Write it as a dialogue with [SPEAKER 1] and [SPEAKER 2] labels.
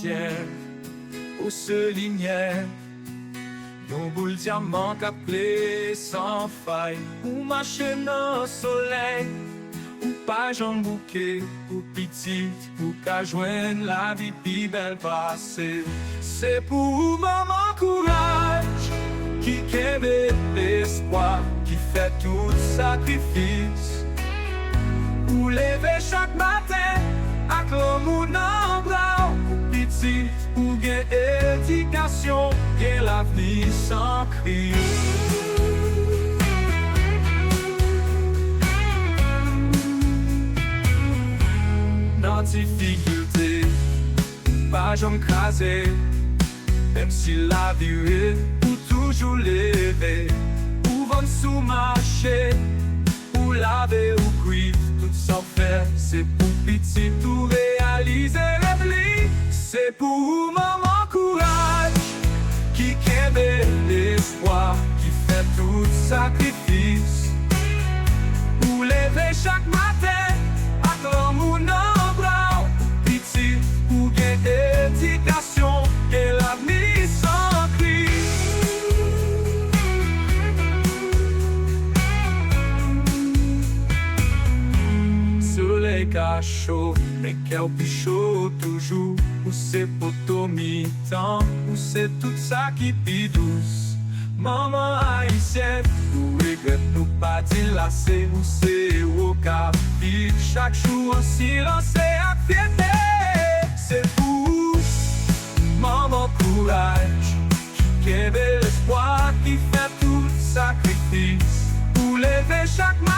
[SPEAKER 1] haïtienne, au soulignait, nos boules diamants appelés sans faille, ou marcher dans le soleil, ou pas en bouquet, ou petite, ou qu'à joindre la vie plus belle passée. C'est pour maman courage, qui aime l'espoir, qui fait tout sacrifice, pour lever chaque matin, avec l'amour dans bras, petit, pour gagner éducation, et la vie sans cri. Dans difficulté, pas jamais crasé, même si la vie est pour toujours lever, ou vendre sous marché, ou laver ou cuire, tout sans faire, c'est pour petit tout réaliser rêve. C'est pour maman courage, qui aime l'espoir, qui fait tout sacrifice, pour lever chaque matin, avec l'amour dans bras, petit, pour gagner éducation, et la vie sans cri. Soleil cachot, mais quel pichot toujours, ou c'est pour ton mi-temps, ou c'est tout ça qui pis douce. Maman haïtienne, nous regrette nous pas dilacer, ou c'est au cap, chaque jour en silence et à fierté. C'est pour maman courage, qui aime l'espoir, qui fait tout sacrifice, pour lever chaque matin.